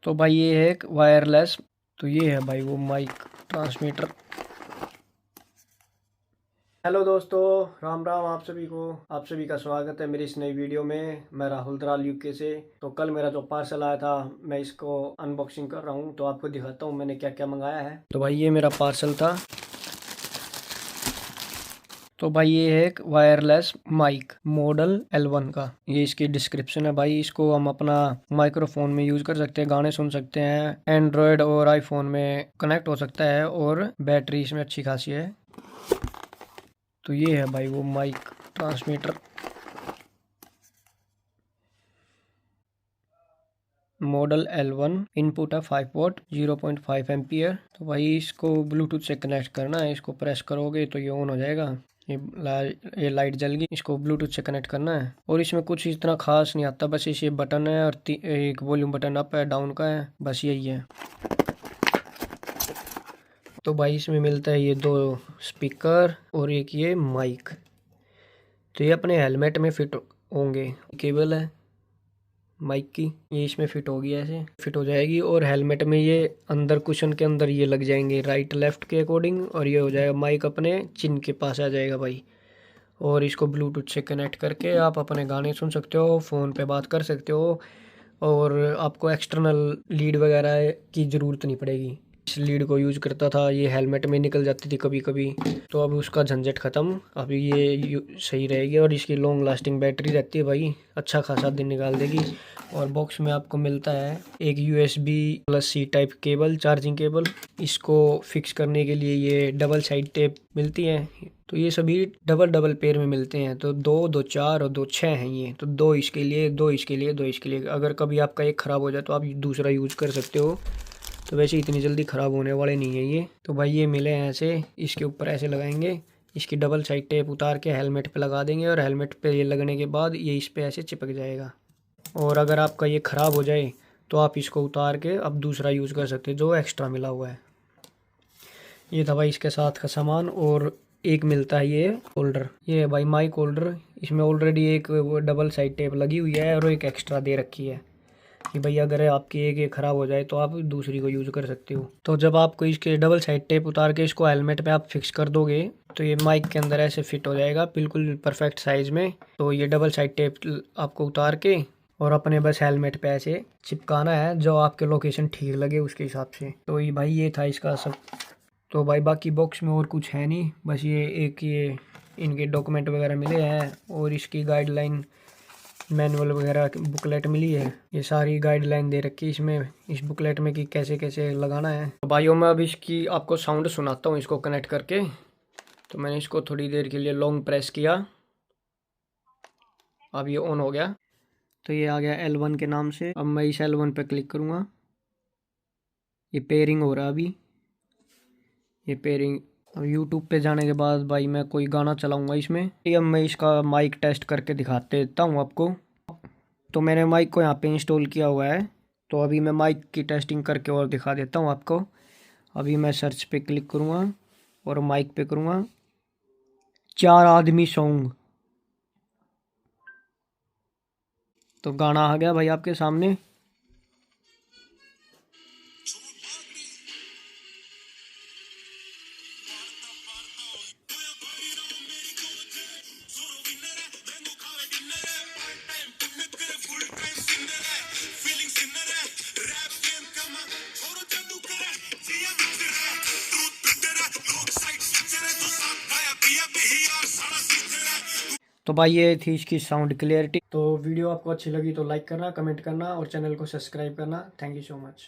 तो भाई ये है एक वायरलेस, तो ये है भाई वो माइक ट्रांसमीटर। हेलो दोस्तों, राम राम आप सभी को। आप सभी का स्वागत है मेरी इस नई वीडियो में। मैं राहुल दराल यूके से। तो कल मेरा जो पार्सल आया था मैं इसको अनबॉक्सिंग कर रहा हूँ, तो आपको दिखाता हूँ मैंने क्या क्या मंगाया है। तो भाई ये मेरा पार्सल था। तो भाई ये है एक वायरलेस माइक मॉडल L1 का। ये इसकी डिस्क्रिप्शन है भाई। इसको हम अपना माइक्रोफोन में यूज़ कर सकते हैं, गाने सुन सकते हैं, एंड्रॉयड और आईफोन में कनेक्ट हो सकता है और बैटरी इसमें अच्छी खासी है। तो ये है भाई वो mic transmitter model L1। Input है 5 वॉट 0.5 एम्पियर। तो भाई इसको ब्लूटूथ से कनेक्ट करना है। इसको प्रेस करोगे तो ये ऑन हो जाएगा। ये लाइट जल गई। इसको ब्लूटूथ से कनेक्ट करना है और इसमें कुछ इतना खास नहीं आता, बस इसे बटन है और एक वॉल्यूम बटन अप है डाउन का है, बस यही है। तो भाई इसमें मिलता है ये 2 स्पीकर और एक ये माइक। तो ये अपने हेलमेट में फिट होंगे। केबल है माइक की, ये इसमें फिट होगी, ऐसे फिट हो जाएगी। और हेलमेट में ये अंदर कुशन के अंदर ये लग जाएंगे राइट लेफ्ट के अकॉर्डिंग, और ये हो जाएगा माइक अपने चिन के पास आ जाएगा भाई। और इसको ब्लूटूथ से कनेक्ट करके आप अपने गाने सुन सकते हो, फ़ोन पे बात कर सकते हो, और आपको एक्सटर्नल लीड वगैरह की ज़रूरत नहीं पड़ेगी। इस लीड को यूज़ करता था, ये हेलमेट में निकल जाती थी कभी कभी, तो अब उसका झंझट ख़त्म। अभी ये सही रहेगी और इसकी लॉन्ग लास्टिंग बैटरी रहती है भाई, अच्छा खासा दिन निकाल देगी। और बॉक्स में आपको मिलता है एक USB+C type cable, charging cable. इसको फिक्स करने के लिए ये डबल साइड टेप मिलती है। तो ये सभी डबल डबल पेयर में मिलते हैं। तो 2, 2, 4 और 2, 6 हैं ये। तो 2 इसके लिए, 2 इसके लिए, 2 इसके लिए। अगर कभी आपका एक ख़राब हो जाए तो आप दूसरा यूज़ कर सकते हो। तो वैसे इतनी जल्दी ख़राब होने वाले नहीं है ये। तो भाई ये मिले हैं ऐसे, इसके ऊपर ऐसे लगाएंगे। इसकी डबल साइड टेप उतार के हेलमेट पे लगा देंगे और हेलमेट पे ये लगने के बाद ये इस पे ऐसे चिपक जाएगा। और अगर आपका ये ख़राब हो जाए तो आप इसको उतार के अब दूसरा यूज़ कर सकते हो जो एक्स्ट्रा मिला हुआ है। ये था भाई इसके साथ का सामान। और एक मिलता है ये होल्डर, ये है भाई माइक होल्डर। इसमें ऑलरेडी एक वो डबल साइड टेप लगी हुई है और एक एक्स्ट्रा दे रखी है कि भाई अगर आपकी एक ये ख़राब हो जाए तो आप दूसरी को यूज़ कर सकते हो। तो जब आपको इसके डबल साइड टेप उतार के इसको हेलमेट पे आप फिक्स कर दोगे तो ये माइक के अंदर ऐसे फिट हो जाएगा बिल्कुल परफेक्ट साइज़ में। तो ये डबल साइड टेप आपको उतार के और अपने बस हेलमेट पे ऐसे चिपकाना है जो आपके लोकेशन ठीक लगे उसके हिसाब से। तो ये भाई ये था इसका सब। तो भाई बाकी बॉक्स में और कुछ है नहीं, बस ये एक ये इनके डॉक्यूमेंट वगैरह मिले हैं और इसकी गाइडलाइन मैनुअल वगैरह बुकलेट मिली है। ये सारी गाइडलाइन दे रखी है इसमें, इस बुकलेट में कि कैसे कैसे लगाना है। तो भाइयों मैं अब इसकी आपको साउंड सुनाता हूँ इसको कनेक्ट करके। तो मैंने इसको थोड़ी देर के लिए लॉन्ग प्रेस किया, अब ये ऑन हो गया। तो ये आ गया L1 के नाम से। अब मैं इस L1 पे क्लिक करूँगा, ये पेयरिंग हो रहा है अभी, ये पेयरिंग। अब यूट्यूब पे जाने के बाद भाई मैं कोई गाना चलाऊँगा इसमें। अब मैं इसका माइक टेस्ट करके दिखाते देता हूँ आपको। तो मैंने माइक को यहाँ पे इंस्टॉल किया हुआ है। तो अभी मैं माइक की टेस्टिंग करके और दिखा देता हूँ आपको। अभी मैं सर्च पे क्लिक करूँगा और माइक पे करूँगा 4 आदमी सॉन्ग। तो गाना आ गया भाई आपके सामने। तो भाई ये थी इसकी साउंड क्लियरिटी। तो वीडियो आपको अच्छी लगी तो लाइक करना, कमेंट करना और चैनल को सब्सक्राइब करना। Thank you so much.